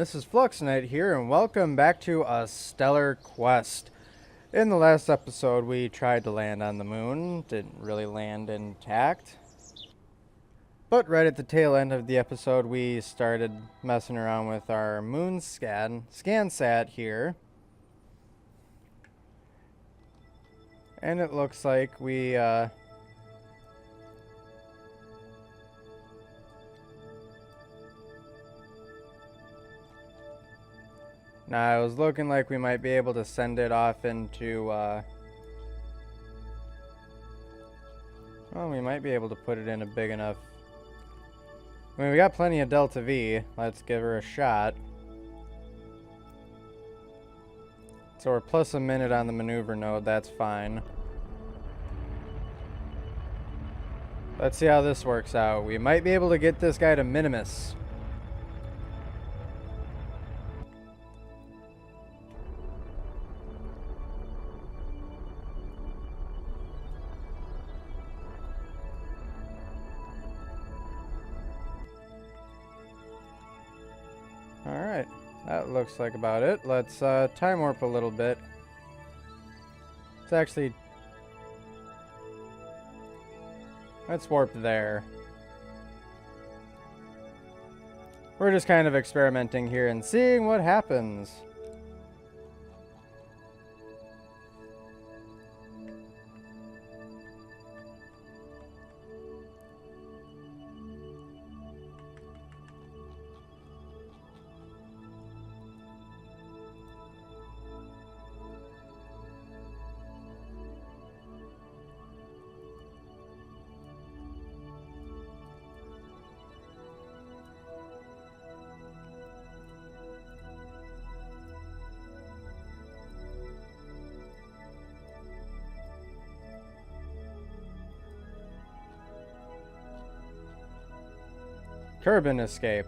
this is Fluxnet here, and welcome back to a stellar quest. In the last episode, we tried to land on the moon. Didn't really land intact. But right at the tail end of the episode, we started messing around with our moon scansat here. And it looks like we, Now, it was looking like we might be able to send it off into, well, we might be able to put it in a big enough... I mean, we got plenty of Delta V. Let's give her a shot. So we're plus a minute on the maneuver node. That's fine. Let's see how this works out. We might be able to get this guy to Minimus. Alright, that looks like about it. Let's time warp a little bit. Let's warp there. We're just kind of experimenting here and seeing what happens. Kerbol escape.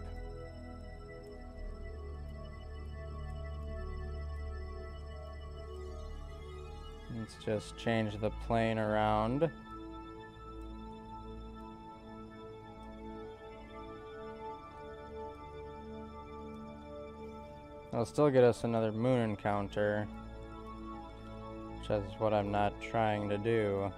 Let's just change the plane around. It'll still get us another moon encounter, which is what I'm not trying to do.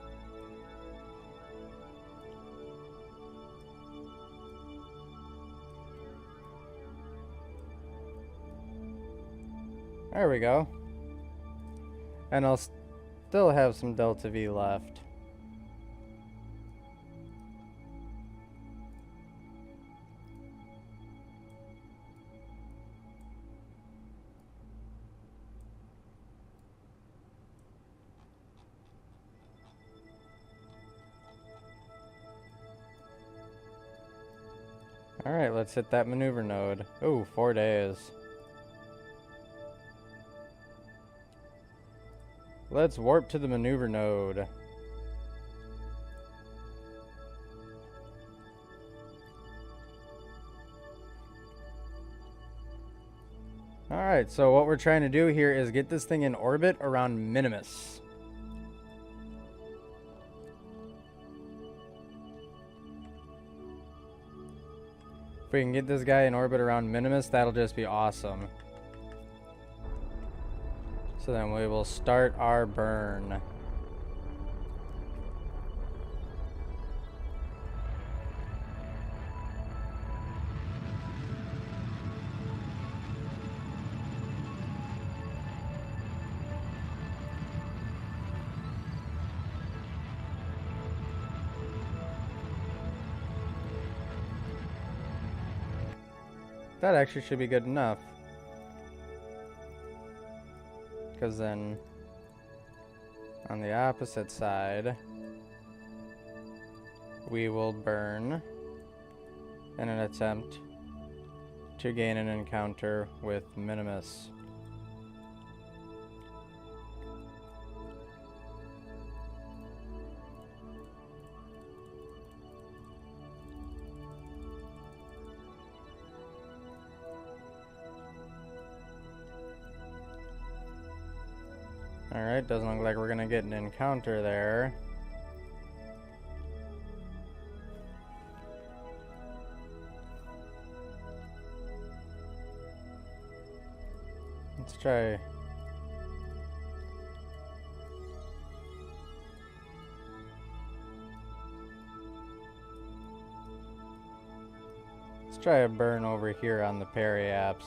There we go. And I'll still have some Delta V left. Alright, let's hit that maneuver node. Ooh, 4 days. Let's warp to the maneuver node. Alright, so what we're trying to do here is get this thing in orbit around Minimus. If we can get this guy in orbit around Minimus, that'll just be awesome. So then we will start our burn. That actually should be good enough. Because then, on the opposite side, we will burn in an attempt to gain an encounter with Minimus. Alright, doesn't look like we're gonna get an encounter there. Let's try. Let's try a burn over here on the periapse.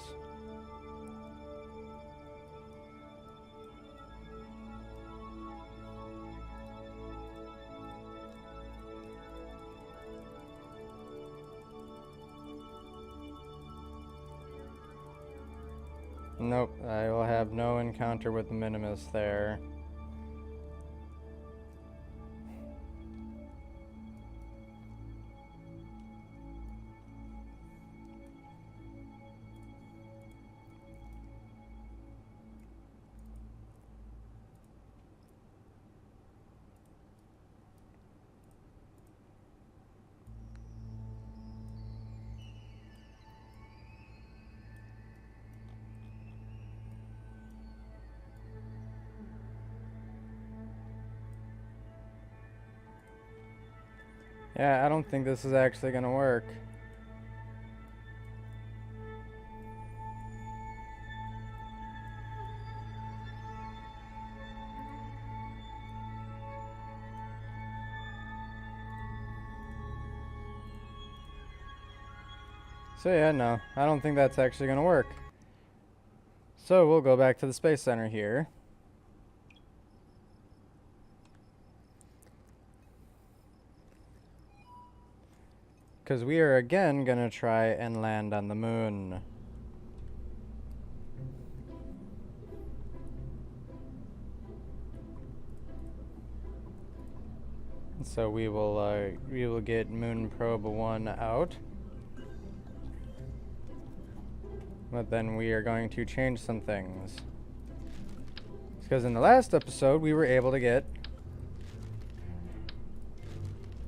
Nope, I will have no encounter with the Minimus there. Yeah, I don't think this is actually gonna work. So yeah, no, I don't think that's actually gonna work. So we'll go back to the Space Center here. Because we are again gonna try and land on the moon. So we will get Moon Probe 1 out. But then we are going to change some things. Because in the last episode we were able to get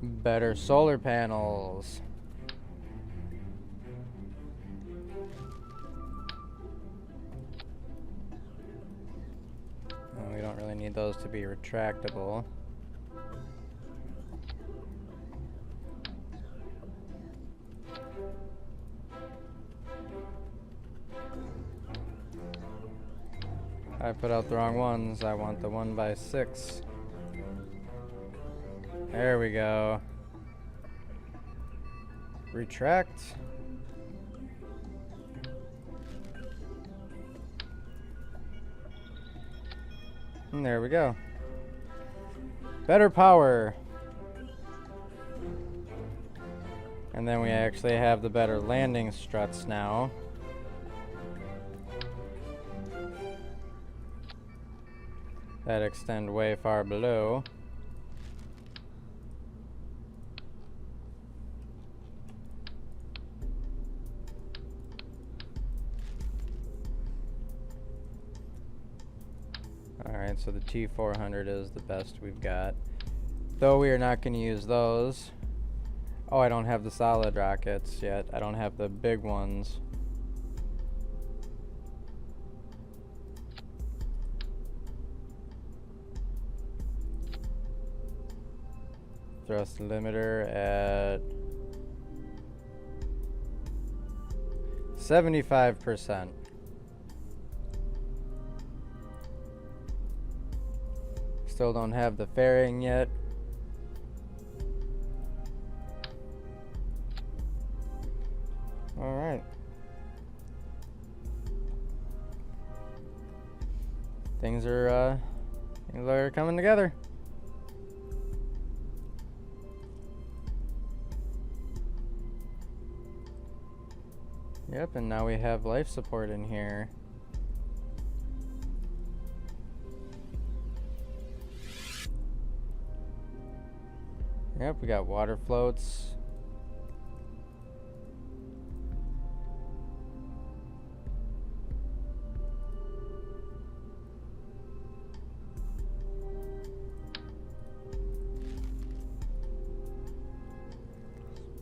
better solar panels. And we don't really need those to be retractable. I put out the wrong ones. I want the 1x6. There we go. Retract. And there we go. Better power. And then we actually have the better landing struts now. That extend way far below. Alright, so the T400 is the best we've got. Though we are not going to use those. Oh, I don't have the solid rockets yet. I don't have the big ones. Thrust limiter at 75%. Still don't have the fairing yet. All right. Things are coming together. Yep, and now we have life support in here. Yep, we got water floats.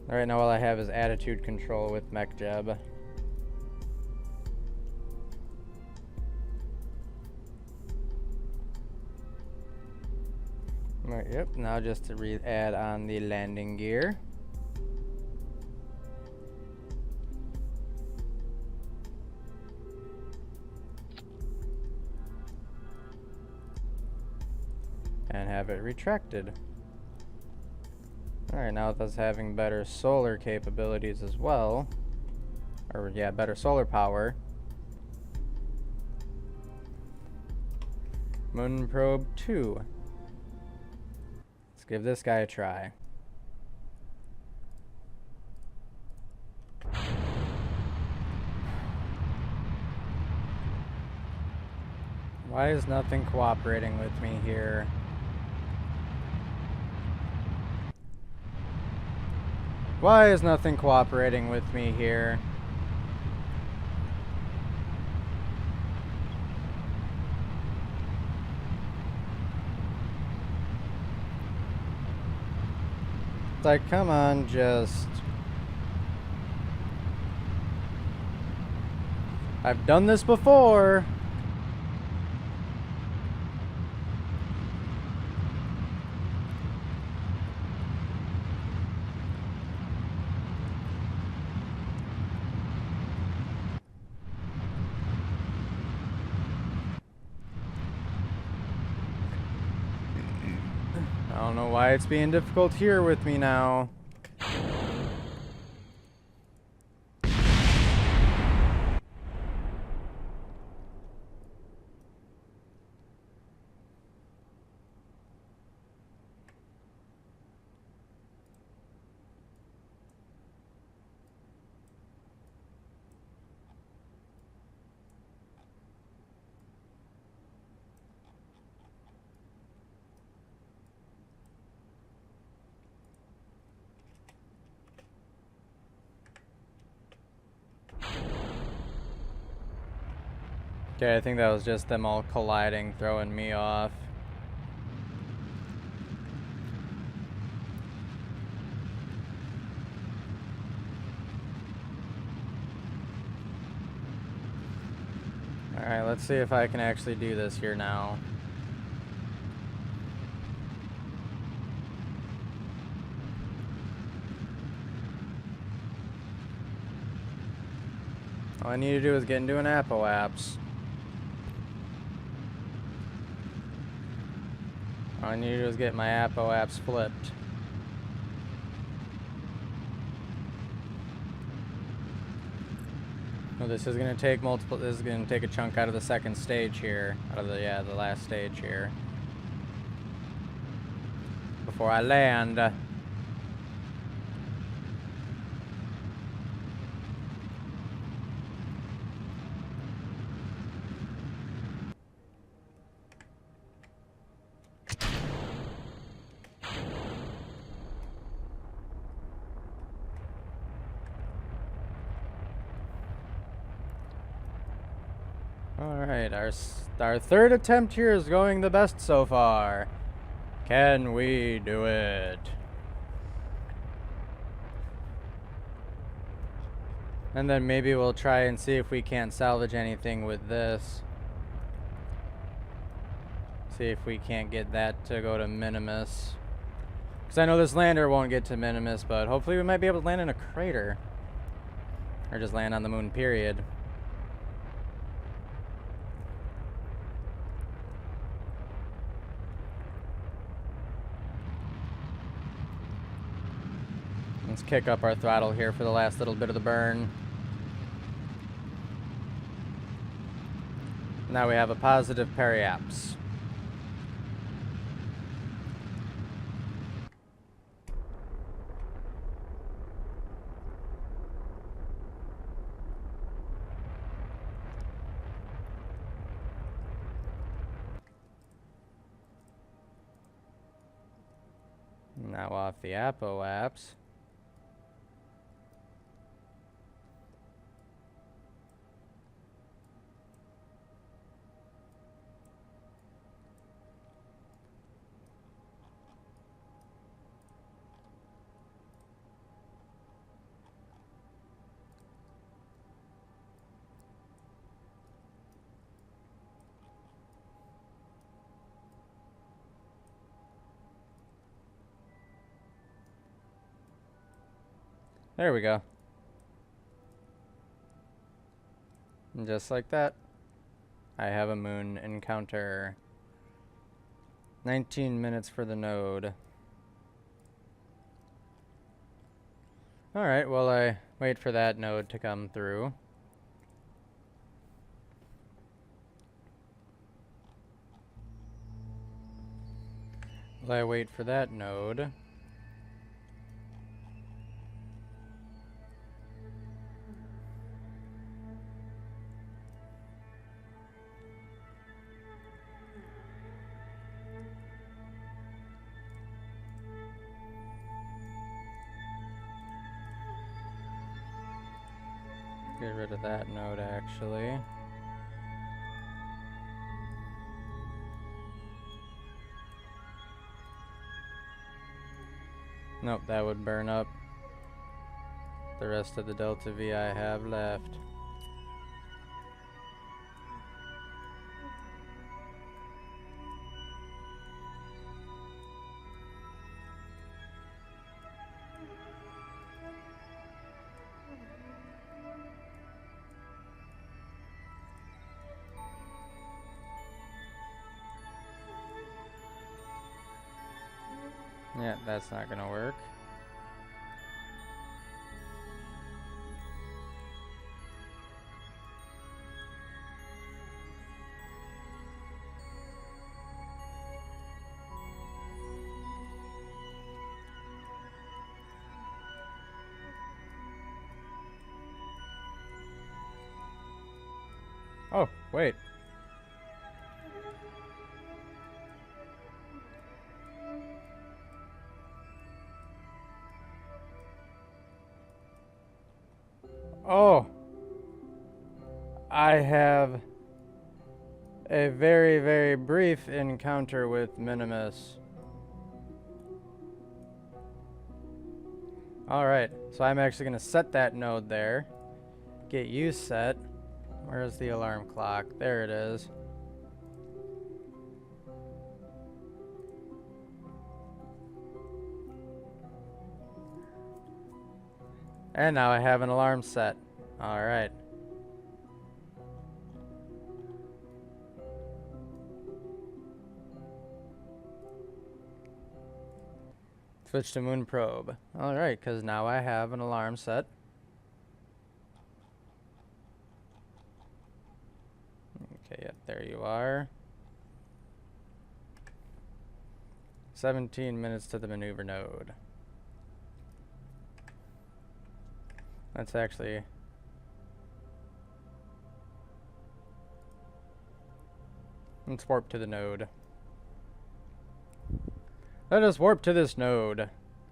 Alright, now all I have is attitude control with MechJeb. Alright, yep, now just to add on the landing gear. and have it retracted. Alright, now with us having better solar capabilities as well, or yeah, better solar power, Moon Probe 2. Let's give this guy a try. Why is nothing cooperating with me here? Why is nothing cooperating with me here? It's like, come on, just... I've done this before! I don't know why it's being difficult here with me now. Okay, I think that was just them all colliding, throwing me off. Alright, let's see if I can actually do this here now. All I need to do is get into an apoapse. All I need to do is get my apoapse flipped. Well, this is gonna take multiple. This is gonna take a chunk out of the second stage here, out of the last stage here. Before I land. Alright, our third attempt here is going the best so far. Can we do it? And then maybe we'll try and see if we can't salvage anything with this. See if we can't get that to go to Minimus. Because I know this lander won't get to Minimus, but hopefully we might be able to land in a crater. Or just land on the moon, period. Let's kick up our throttle here for the last little bit of the burn. Now we have a positive periapse. Now off the apoapse. There we go. And just like that, I have a moon encounter. 19 minutes for the node. Alright, well I wait for that node to come through. While I wait for that node. Get rid of that node actually. Nope, that would burn up the rest of the delta V I have left. Yeah, that's not gonna work. Oh, wait. Oh, I have a very, very brief encounter with Minimus. Alright, so I'm actually going to set that node there. Get you set. Where's the alarm clock? There it is. And now I have an alarm set. Alright. Switch to Moon Probe. Alright, because now I have an alarm set. Okay, yep, there you are. 17 minutes to the maneuver node. That's actually... Let's warp to the node. Let us warp to this node,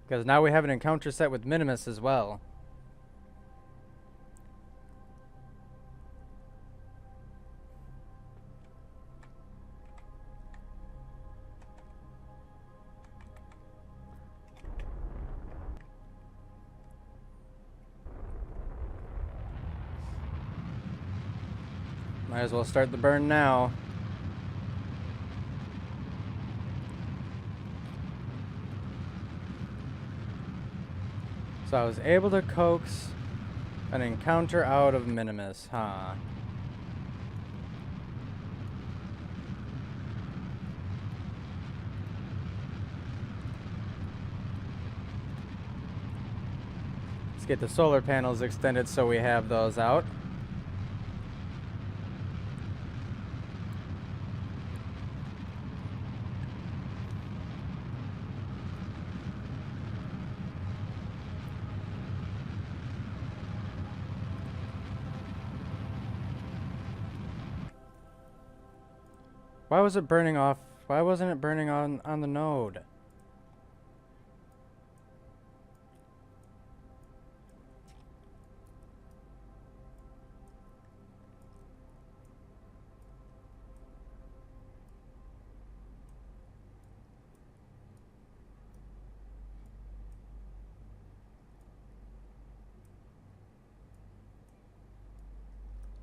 because now we have an encounter set with Minimus as well. Might as well start the burn now. So I was able to coax an encounter out of Minimus, huh? Let's get the solar panels extended so we have those out. Why was it burning off? Why wasn't it burning on the node?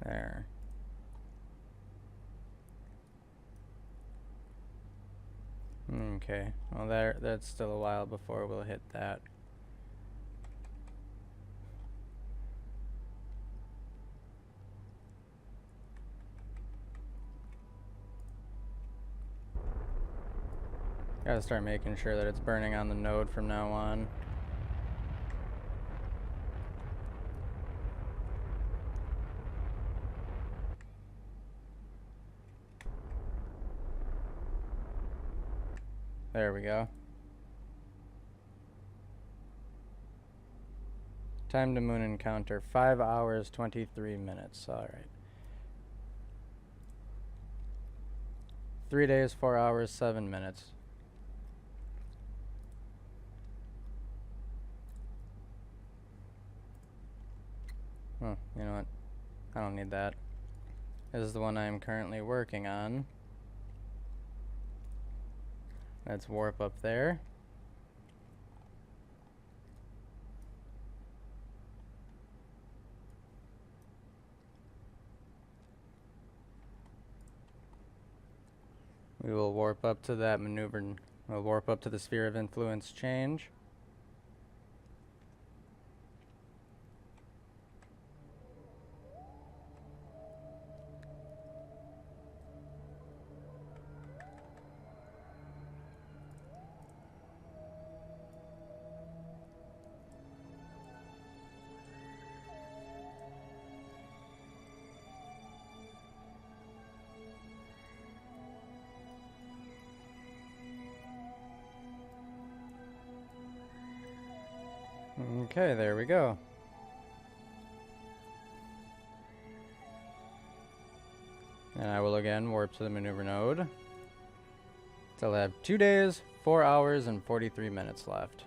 There. Okay, well that's still a while before we'll hit that. Gotta start making sure that it's burning on the node from now on. There we go. Time to moon encounter, 5 hours, 23 minutes. Alright. 3 days, 4 hours, 7 minutes. Oh, you know what? I don't need that. This is the one I'm currently working on. Let's warp up there. We will warp up to that maneuver. We'll warp up to the sphere of influence change. Okay, there we go. And I will again warp to the maneuver node. So I'll have 2 days, 4 hours, and 43 minutes left.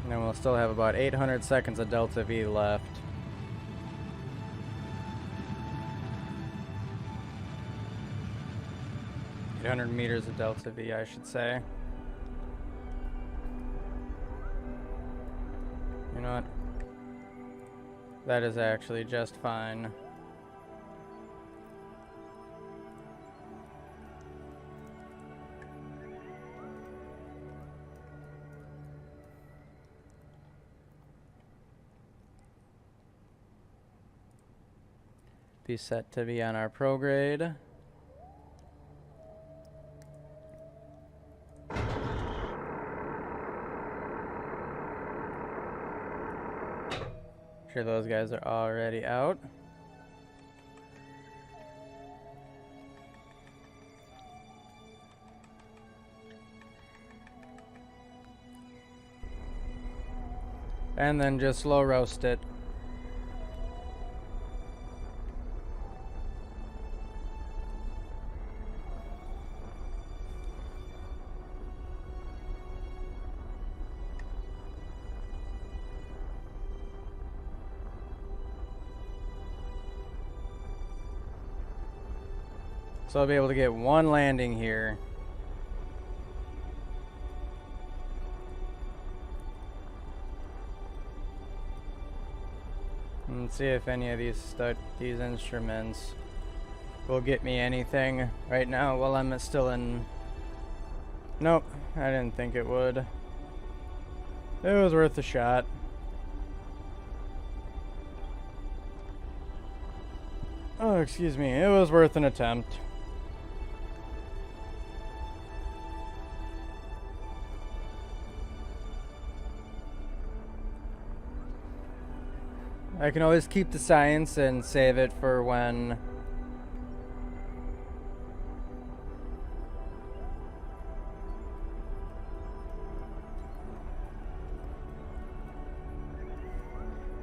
And then we'll still have about 800 seconds of delta V left. $800 of delta V, I should say. You know what? That is actually just fine. Be set to be on our prograde. Sure, those guys are already out. And then just slow roast it. So I'll be able to get one landing here. And see if any of these instruments will get me anything right now while I'm still in. Nope, I didn't think it would. It was worth a shot. Oh, excuse me, it was worth an attempt. I can always keep the science and save it for when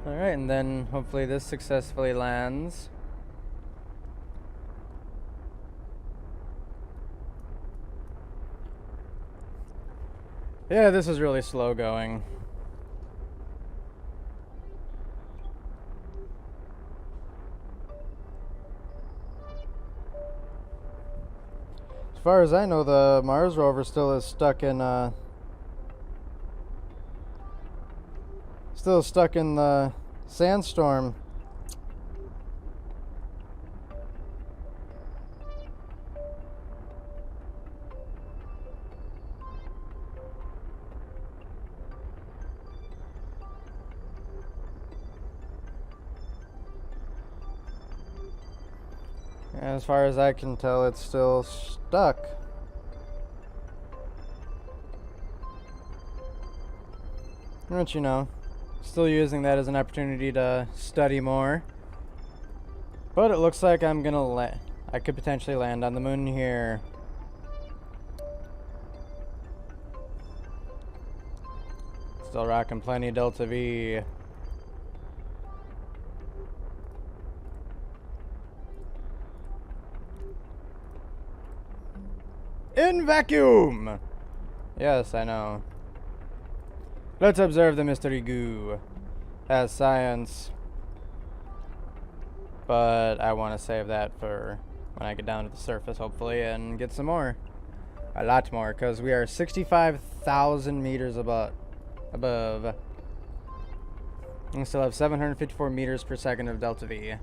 alright, and then hopefully this successfully lands. Yeah, this is really slow going. As far as I know, the Mars rover still is stuck in the sandstorm. As far as I can tell, it's still stuck. But you know, still using that as an opportunity to study more. But it looks like I could potentially land on the moon here. Still rocking plenty Delta V. In vacuum! Yes, I know. Let's observe the mystery goo as science. But I want to save that for when I get down to the surface, hopefully, and get some more. A lot more, because we are 65,000 meters above. We still have 754 meters per second of Delta V.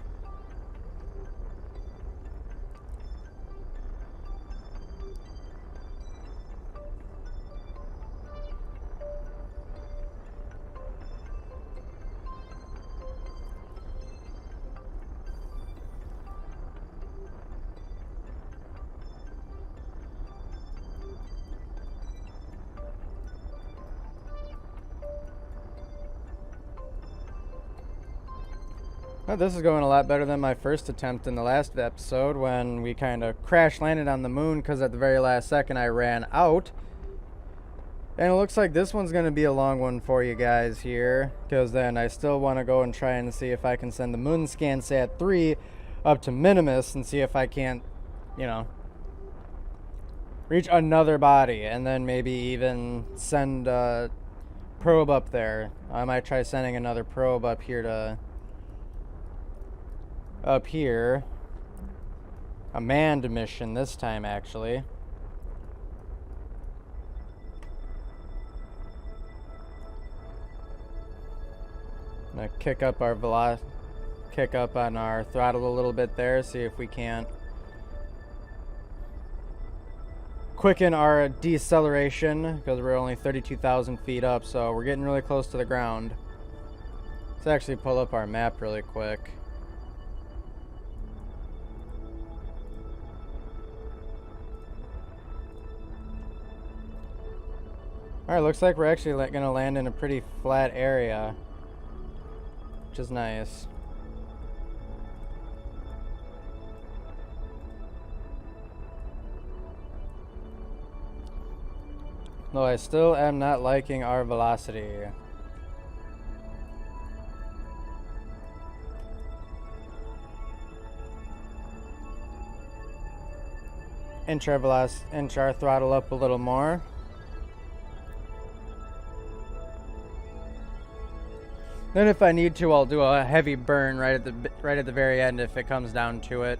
Well, this is going a lot better than my first attempt in the last episode when we kind of crash landed on the moon because at the very last second I ran out. And it looks like this one's going to be a long one for you guys here, because then I still want to go and try and see if I can send the Moon ScanSat 3 up to Minimus and see if I can't, you know, reach another body, and then maybe even send a probe up there. I might try sending another probe up here. A manned mission this time, actually. I'm gonna kick up on our throttle a little bit there, see if we can't quicken our deceleration, because we're only 32,000 feet up, so we're getting really close to the ground. Let's actually pull up our map really quick. Alright, looks like we're actually gonna land in a pretty flat area, which is nice. Though I still am not liking our velocity. Inch our throttle up a little more. Then if I need to, I'll do a heavy burn right at the very end if it comes down to it.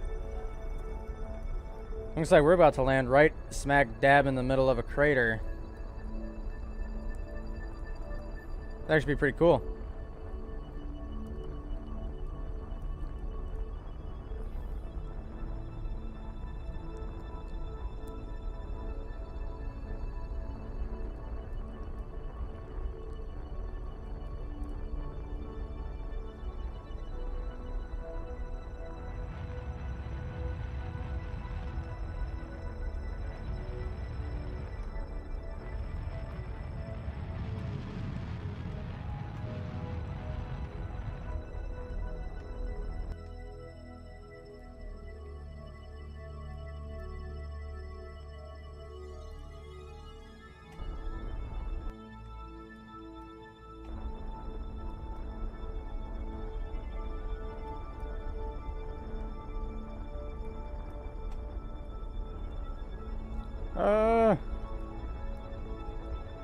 Looks like we're about to land right smack dab in the middle of a crater. That should be pretty cool.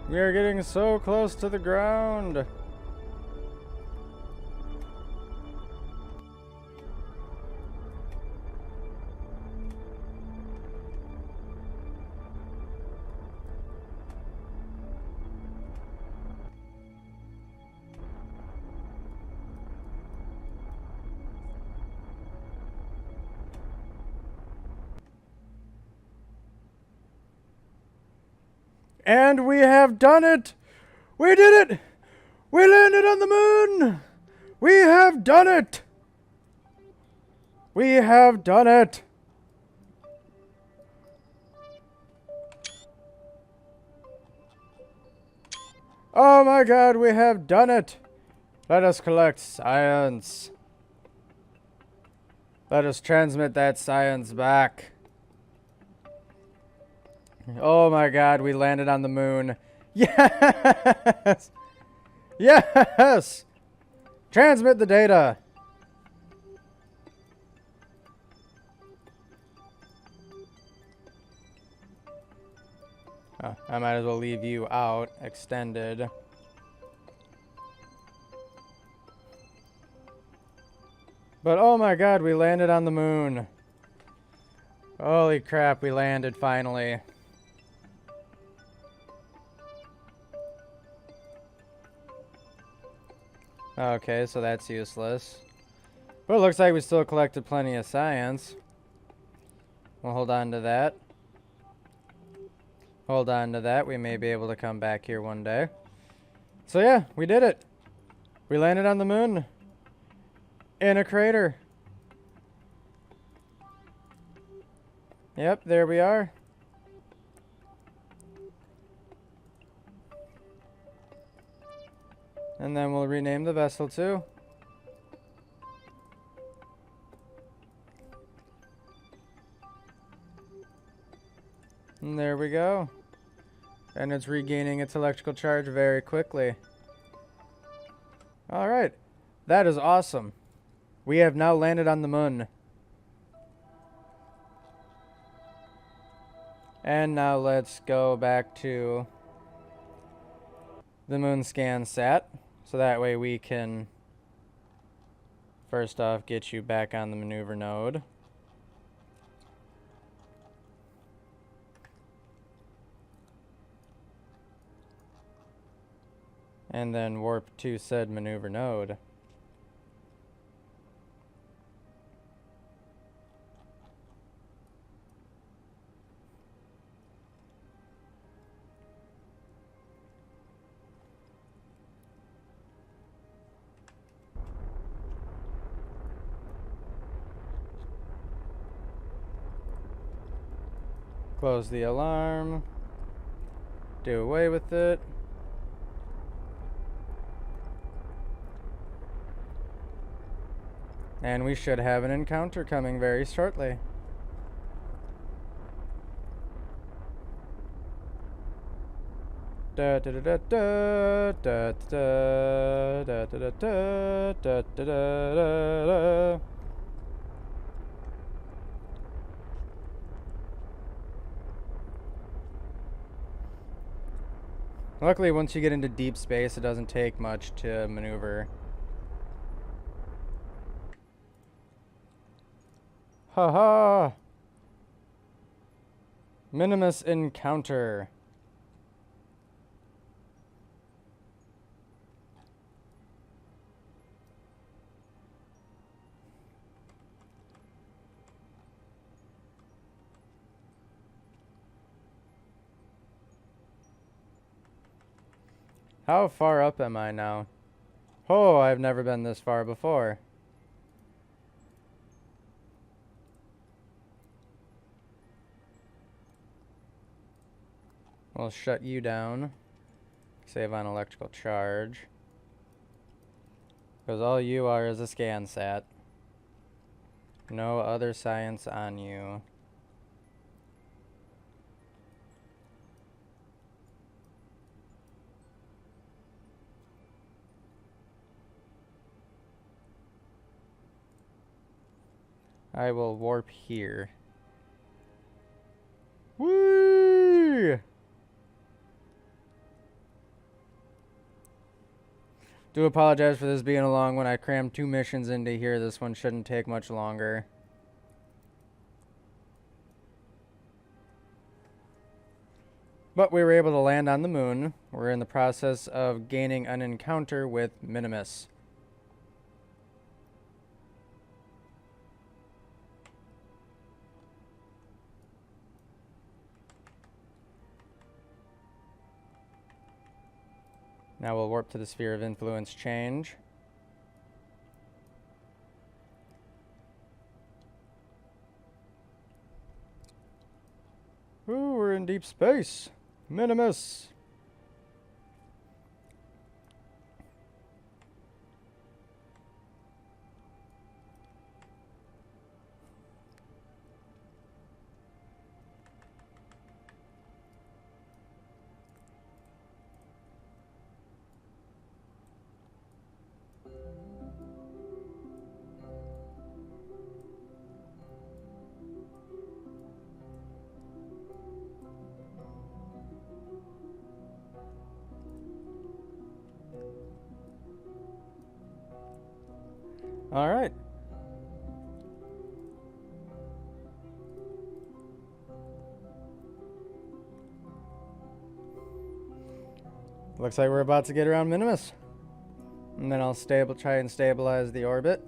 We are getting so close to the ground. And we have done it! We did it! We landed on the moon! We have done it! We have done it! Oh my god, we have done it! Let us collect science. Let us transmit that science back. Oh my god, we landed on the moon. Yes! Yes! Transmit the data. Oh, I might as well leave you out. Extended. But oh my god, we landed on the moon. Holy crap, we landed finally. Okay, so that's useless. But it looks like we still collected plenty of science. We'll hold on to that. Hold on to that. We may be able to come back here one day. So yeah, we did it. We landed on the moon. In a crater. Yep, there we are. And then we'll rename the vessel too. And there we go. And it's regaining its electrical charge very quickly. Alright. That is awesome. We have now landed on the moon. And now let's go back to the moon scan sat. So that way we can first off get you back on the maneuver node. And then warp to said maneuver node. Close the alarm. Do away with it. And we should have an encounter coming very shortly. Da da da da da da da da da da da da da da. Luckily, once you get into deep space, it doesn't take much to maneuver. Haha! Minimus encounter. How far up am I now? Oh, I've never been this far before. We'll shut you down. Save on electrical charge. Because all you are is a scan sat. No other science on you. I will warp here. Whee! Do apologize for this being a long one. I crammed 2 missions into here. This one shouldn't take much longer. But we were able to land on the moon. We're in the process of gaining an encounter with Minimus. Now we'll warp to the sphere of influence change. Ooh, we're in deep space. Minimus. All right. Looks like we're about to get around Minimus. And then I'll try and stabilize the orbit.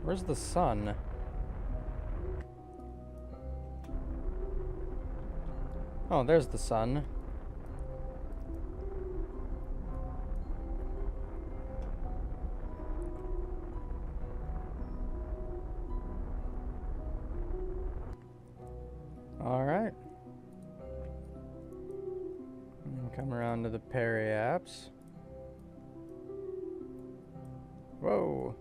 Where's the sun? Oh, there's the sun. All right. Come around to the periapse. Whoa.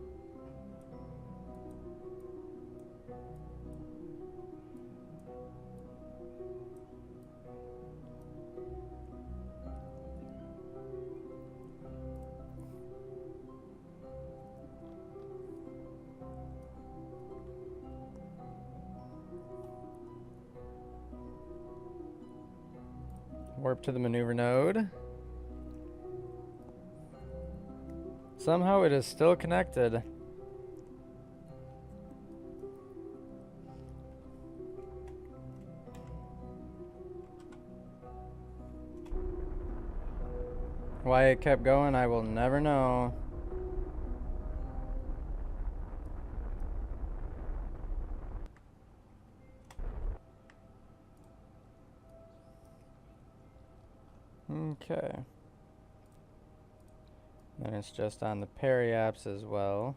Warp to the maneuver node. Somehow it is still connected. Why it kept going, I will never know. Okay. Then it's just on the periapse as well.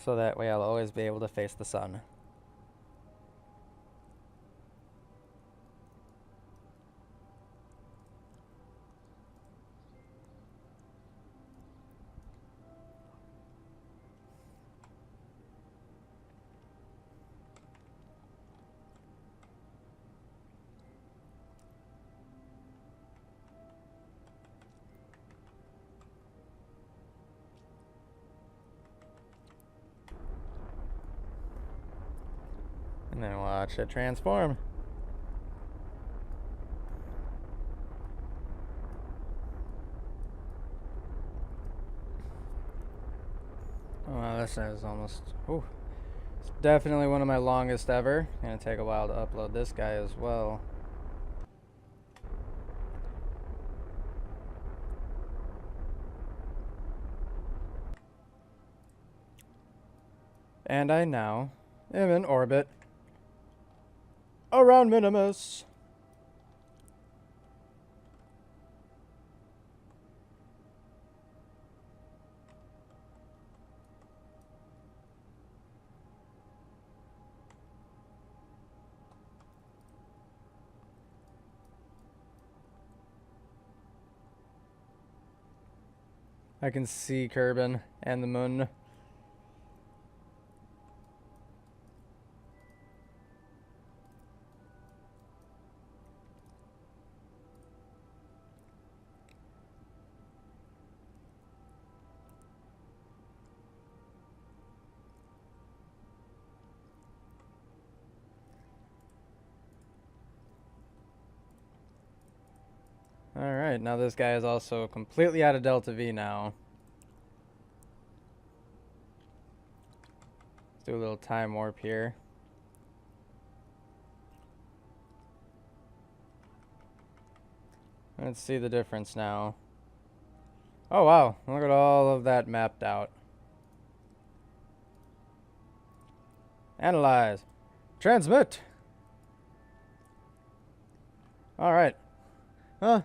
So that way I'll always be able to face the sun. And then watch it transform. Oh, wow, this is almost... Ooh. It's definitely one of my longest ever. Gonna take a while to upload this guy as well. And I now am in orbit around Minimus. I can see Kerbol and the Mun. Alright, now this guy is also completely out of Delta V now. Let's do a little time warp here. Let's see the difference now. Oh wow, look at all of that mapped out. Analyze. Transmit. Alright. Huh.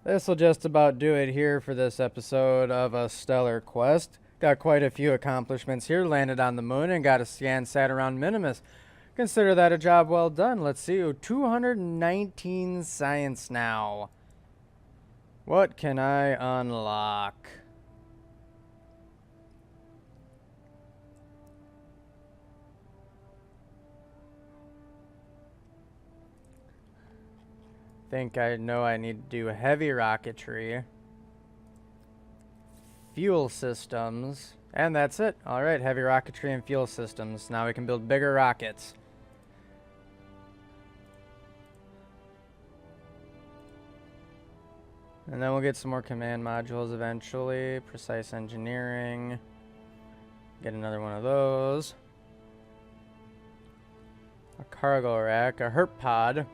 This will just about do it here for this episode of A Stellar Quest. Got quite a few accomplishments here. Landed on the moon and got a scan sat around Minimus. Consider that a job well done. Let's see. 219 science now. What can I unlock? Think I know I need to do heavy rocketry, fuel systems, and that's it. Alright, heavy rocketry and fuel systems. Now we can build bigger rockets. And then we'll get some more command modules eventually. Precise engineering. Get another one of those. A cargo rack, a herp pod.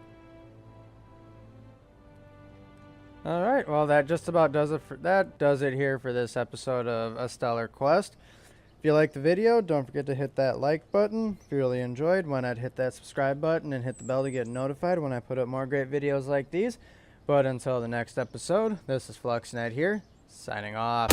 Alright, well that just about does it here for this episode of A Stellar Quest. If you liked the video, don't forget to hit that like button. If you really enjoyed, why not hit that subscribe button and hit the bell to get notified when I put up more great videos like these. But until the next episode, this is Fluxnet here, signing off.